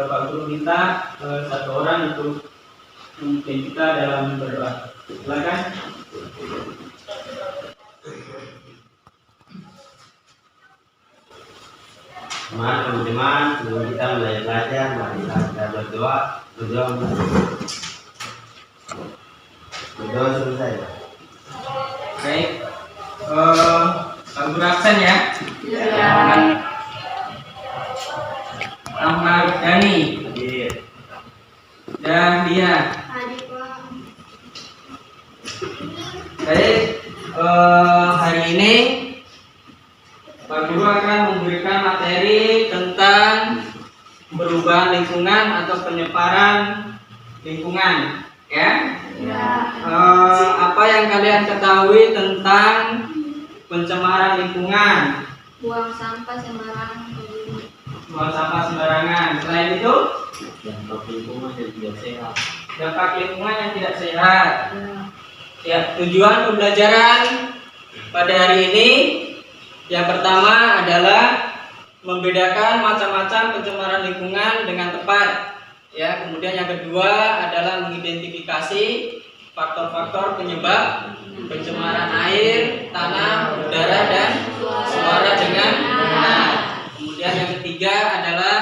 Pak Guru minta satu orang untuk memimpin kita dalam berdoa. Silakan. Teman-teman, sebelum kita mulai belajar, mari kita berdoa. Berdoa selesai. Baik, Pak Guru absen ya. Ya. Ahmad Dhani dan dia. Baik, hari ini Pak Guru akan memberikan materi tentang perubahan lingkungan atau penyebaran lingkungan, ya. Apa yang kalian ketahui tentang pencemaran lingkungan? Buang sampah sembarangan. Buang sampah sembarangan. Selain itu, Dampak lingkungan yang tidak sehat. dampak lingkungan yang tidak sehat. Ya, tujuan pembelajaran pada hari ini yang pertama adalah membedakan macam-macam pencemaran lingkungan dengan tepat. Ya, kemudian yang kedua adalah mengidentifikasi faktor-faktor penyebab pencemaran air, tanah, udara, dan suara dengan benar. Kemudian yang ketiga adalah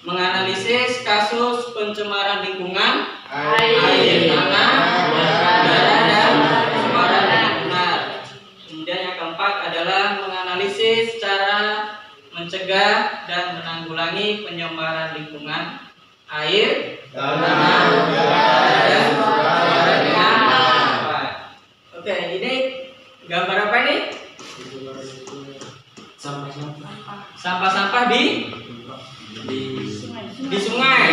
menganalisis kasus pencemaran lingkungan air, tanah, udara, dan suara dengan benar. Kemudian yang keempat adalah menganalisis cara mencegah dan menanggulangi pencemaran lingkungan air, tanah, udara, dan suara dengan benar. Oke, ini gambar apa ini? Sampah-sampah di sungai.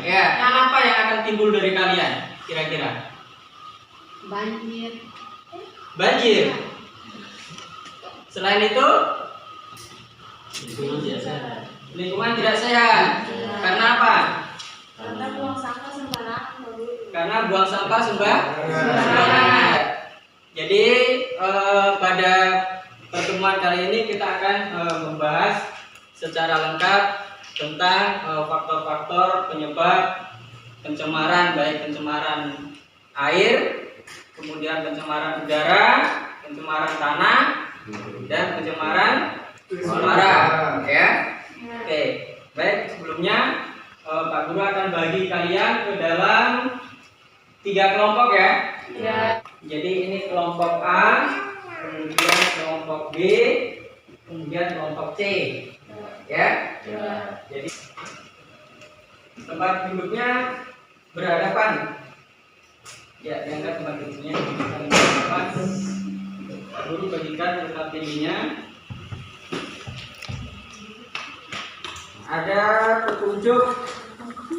Ya, apa yang akan timbul dari kalian kira-kira? Banjir. Selain itu, lingkungan tidak sehat. Karena apa? Karena buang sampah sembarangan. Karena buang sampah sembarangan. Jadi pada pertemuan kali ini kita akan membahas secara lengkap tentang faktor-faktor penyebab pencemaran, baik pencemaran air, kemudian pencemaran udara, pencemaran tanah, dan pencemaran suara. Ya, oke. Baik, sebelumnya Pak Guru akan bagi kalian ke dalam 3 kelompok ya. Jadi ini kelompok A, kemudian kelompok B, kemudian kelompok C. Ya. Jadi tempat duduknya berhadapan. Ya, diangkat tempat duduknya berhadapan. Guru bagikan KTP-nya. Ada petunjuk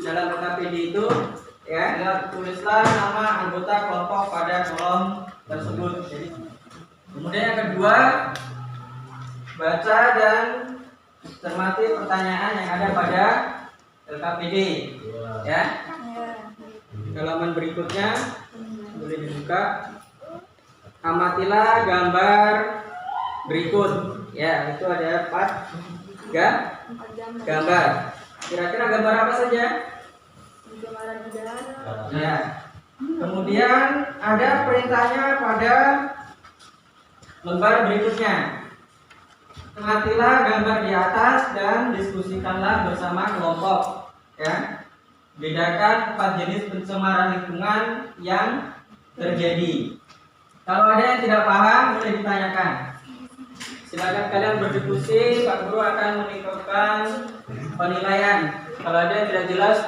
dalam KTP itu, ya. Tulislah nama anggota kelompok pada kolom tersebut. Jadi, kemudian yang kedua, baca dan cermati pertanyaan yang ada pada LKPD, ya. Halaman berikutnya boleh dibuka. Amatilah gambar berikut, ya. Itu ada 4 gambar. Kira-kira gambar apa saja? Pencemaran udara. Ya. Kemudian ada perintahnya pada lembar berikutnya. Amatilah gambar di atas dan diskusikanlah bersama kelompok. Ya. Bedakan 4 jenis pencemaran lingkungan yang terjadi. Kalau ada yang tidak paham boleh ditanyakan. Silakan kalian berdiskusi. Pak Guru akan menentukan penilaian. Kalau ada yang tidak jelas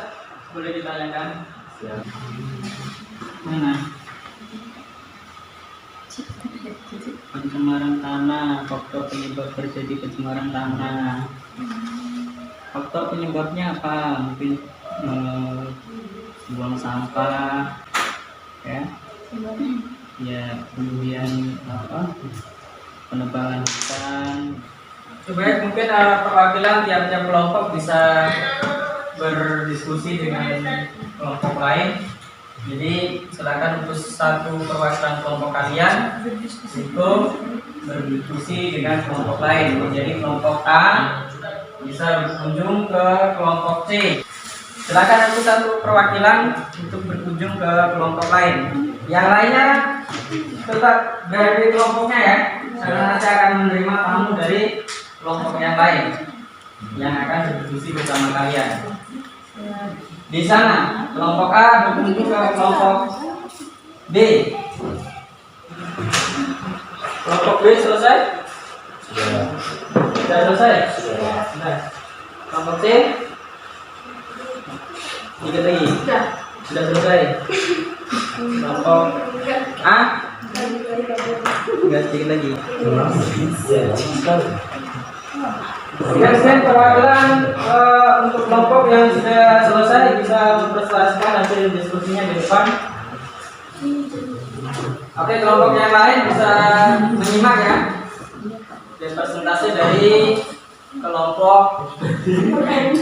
boleh ditanyakan. Mana? Pencemaran tanah, faktor penyebab terjadi pencemaran tanah. Faktor penyebabnya apa? Mungkin buang sampah, ya, kemudian apa? Penebangan hutan. Sebaik mungkin perwakilan tiap-tiap kelompok bisa berdiskusi dengan kelompok lain. Jadi silakan untuk satu perwakilan kelompok kalian untuk berdiskusi dengan kelompok lain. Jadi kelompok A bisa berkunjung ke kelompok C. Silakan nanti satu perwakilan untuk berkunjung ke kelompok lain. Yang lainnya tetap berada di kelompoknya ya, karena saya akan menerima tamu dari kelompok yang lain yang akan berdiskusi bersama kalian. Di sana kelompok A berkunjung ke kelompok B. Kelompok B selesai? Sudah selesai? Sudah. Kelompok C? Dikit lagi. Sudah selesai. Kelompok A? Enggak, sedikit lagi. Sekian perwakilan untuk kelompok yang sudah selesai bisa mempresentasikan hasil diskusinya di depan. Oke, kelompok yang lain bisa menyimak ya. Dan presentasi dari kelompok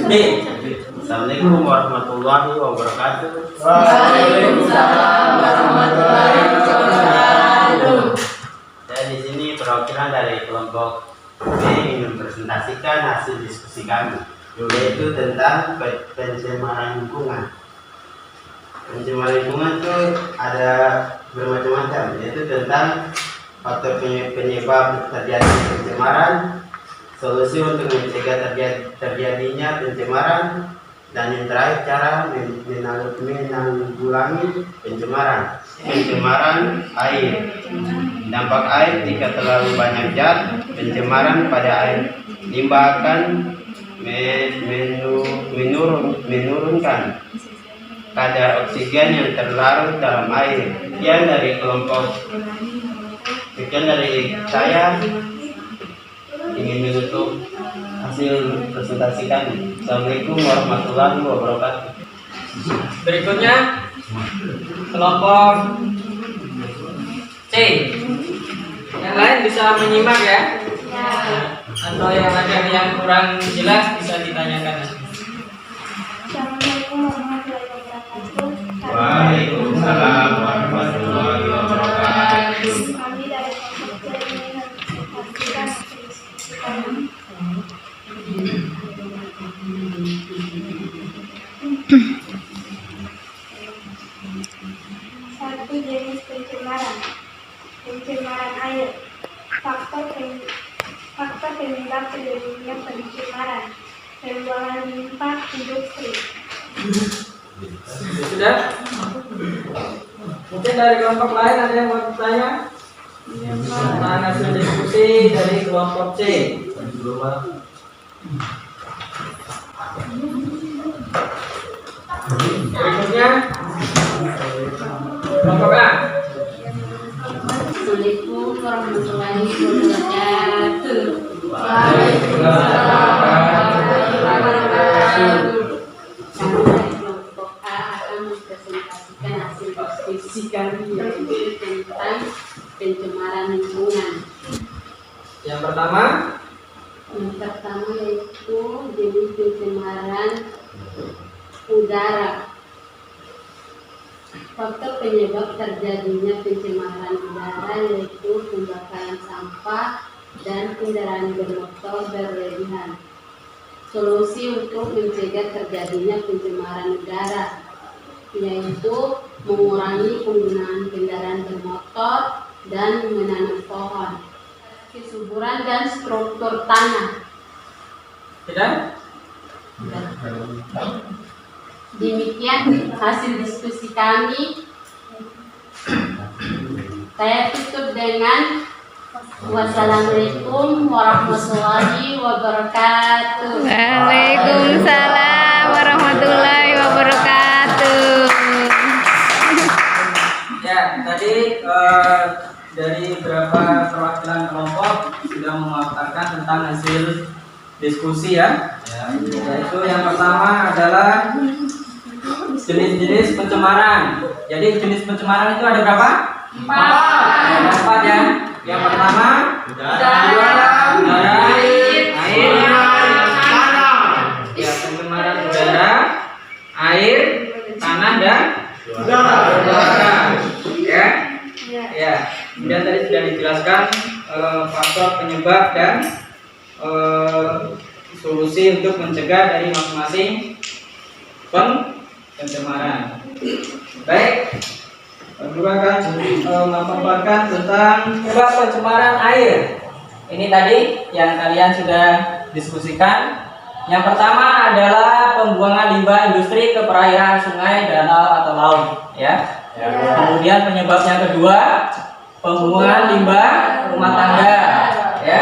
B. Assalamualaikum warahmatullahi wabarakatuh. Waalaikumsalam warahmatullahi wabarakatuh. Saya di sini perwakilan dari kelompok B ingin mempresentasikan hasil diskusi kami, yaitu tentang pencemaran lingkungan. Pencemaran lingkungan itu ada bermacam-macam, yaitu tentang faktor penyebab terjadi pencemaran, solusi untuk mencegah terjadinya pencemaran, dan yang terakhir cara menanggulangi pencemaran. Pencemaran air, dampak air jika terlalu banyak zat pencemaran pada air, limbah akan menurunkan kadar oksigen yang terlarut dalam air. Sekian dari saya ingin menutup hasil presentasi kami. Assalamualaikum warahmatullahi wabarakatuh. Berikutnya kelompok C. Yang lain bisa menyimak ya. Atau yang ada yang kurang jelas bisa ditanyakan. Assalamualaikum warahmatullahi wabarakatuh. Waalaikumsalam warahmatullahi wabarakatuh. Kami dari kelompok C ingin mempresentasikan hasil diskusi kami. Satu, jenis pencemaran. Pencemaran air. Faktor penyebab terjadinya pencemaran. Pembuangan limbah industri. Sudah? Mungkin dari kelompok lain ada yang mau bertanya tentang hasil diskusi dari kelompok C. Berikutnya kelompok A. Assalamualaikum warahmatullahi wabarakatuh. Waalaikumsalam warahmatullahi wabarakatuh. Kami dari kelompok A akan mempresentasikan hasil diskusi kami yaitu tentang pencemaran lingkungan. Yang pertama, Yaitu jenis pencemaran udara. Faktor penyebab terjadinya pencemaran udara yaitu pembakaran sampah dan kendaraan bermotor berlebihan. Solusi untuk mencegah terjadinya pencemaran udara yaitu mengurangi penggunaan kendaraan bermotor dan menanam pohon. Kesuburan dan struktur tanah. tidak? Demikian hasil diskusi kami. Saya tutup dengan wassalamualaikum warahmatullahi wabarakatuh. Waalaikumsalam warahmatullahi wabarakatuh. Ya, tadi dari beberapa perwakilan kelompok sudah memaparkan tentang hasil diskusi ya. Yaitu yang pertama adalah jenis-jenis pencemaran. Jadi jenis pencemaran itu ada berapa? 4. Ada 4 ya. Yang pertama udara, air, tanah. Ya, pencemaran udara, air, tanah dan udara. Ya. Ya. Kemudian tadi sudah dijelaskan faktor penyebab dan solusi untuk mencegah dari masing-masing pencemaran. Baik, Guru akan memaparkan tentang penyebab pencemaran air. Ini tadi yang kalian sudah diskusikan. Yang pertama adalah pembuangan limbah industri ke perairan sungai, danau atau laut, ya. Kemudian penyebab yang kedua, pembuangan limbah rumah tangga, ya.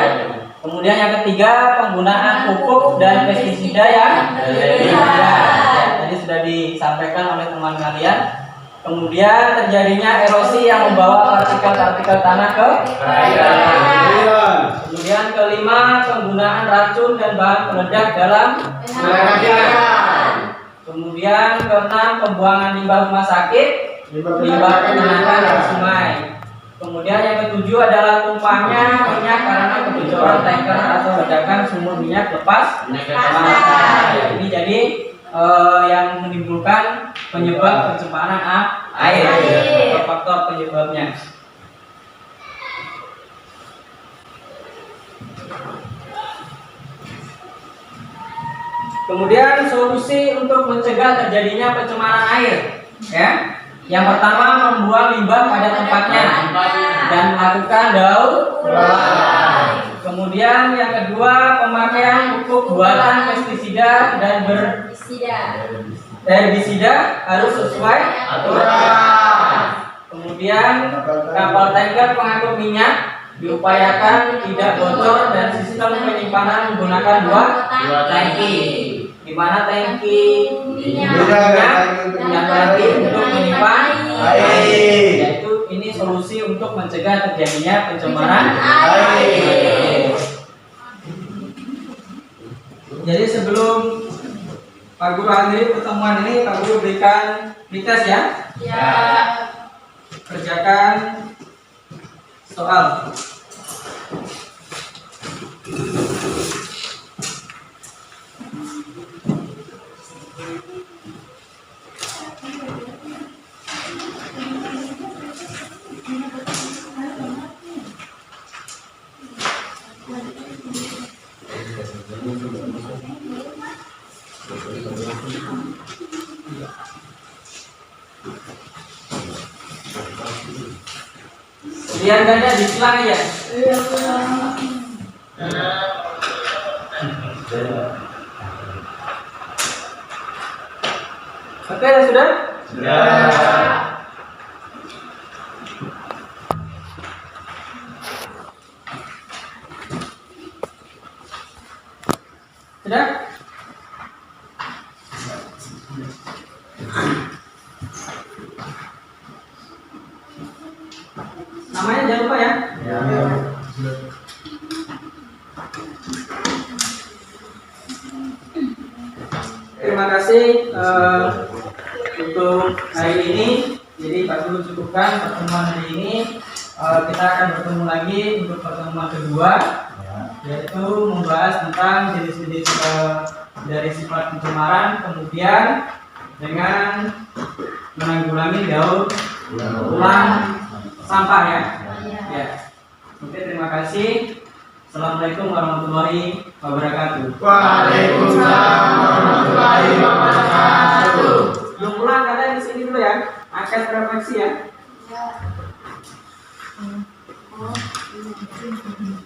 Kemudian yang ketiga, penggunaan pupuk dan pestisida yang tadi sudah disampaikan oleh teman kalian. Kemudian terjadinya erosi yang membawa partikel-partikel tanah ke perairan. Kemudian kelima, penggunaan racun dan bahan peledak dalam penelitian. Kemudian keenam, pembuangan limbah rumah sakit, limbah peternakan dan sungai. Kemudian yang ketujuh adalah tumpahnya minyak karena kebocoran tanker atau ledakan sumur minyak lepas. Ini jadi yang menimbulkan penyebab pencemaran air. Faktor penyebabnya. Kemudian solusi untuk mencegah terjadinya pencemaran air, ya. Yang pertama, membuang limbah pada tempatnya dan melakukan daur ulang. Kemudian yang kedua, pemakaian pupuk buatan pestisida dan herbisida harus sesuai aturan. Kemudian kapal tanker pengangkut minyak diupayakan tidak bocor dan sistem penyimpanan menggunakan dua tangki. Di mana tangki minyak yang tangki untuk menyimpan air. Yaitu ini solusi untuk mencegah terjadinya pencemaran air. Jadi sebelum Pak Guru akhiri pertemuan ini, Pak Guru berikan dites ya. Ya. Kerjakan soal. Biar ganda disilang ya. Oke, sudah? Sudah. Sudah? Namanya jangan lupa ya. Ya. Terima kasih untuk hari ini. Jadi Pak Guru cukupkan pertemuan hari ini. Kita akan bertemu lagi untuk pertemuan kedua, yaitu membahas tentang jenis-jenis dari sifat pencemaran, kemudian dengan menanggulangi daur ulang sampah ya. Ya. Oke, terima kasih. Assalamualaikum warahmatullahi wabarakatuh. Waalaikumsalam warahmatullahi wabarakatuh. Belum pulang kalian di sini dulu ya. Angkat refleksi ya.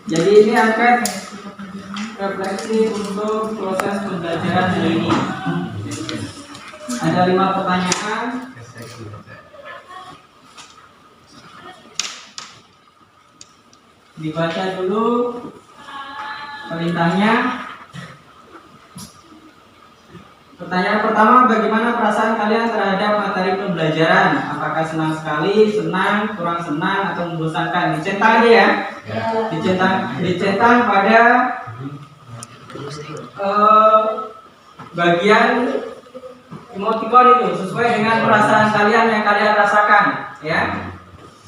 Jadi ini angkat refleksi untuk proses pembelajaran hari ini. Ada 5 pertanyaan. Dibaca dulu perintahnya. Pertanyaan pertama, bagaimana perasaan kalian terhadap materi pembelajaran? Apakah senang sekali, senang, kurang senang, atau membosankan? Dicentang aja ya. Dicentang pada bagian emotikon itu sesuai dengan perasaan kalian yang kalian rasakan, ya.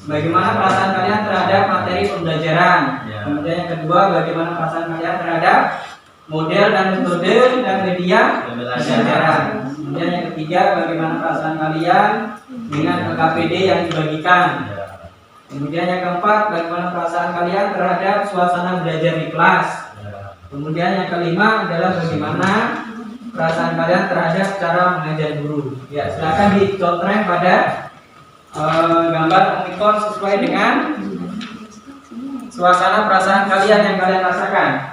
Bagaimana perasaan kalian terhadap materi pembelajaran? Kemudian yang kedua, bagaimana perasaan kalian terhadap model dan metode dan media pembelajaran? Kemudian yang ketiga, bagaimana perasaan kalian dengan KKPD yang dibagikan? Kemudian yang keempat, bagaimana perasaan kalian terhadap suasana belajar di kelas? Kemudian yang kelima adalah bagaimana perasaan kalian terhadap cara mengajar guru. Ya, silakan dicontreng pada gambar emoticon sesuai dengan suasana perasaan kalian yang kalian rasakan.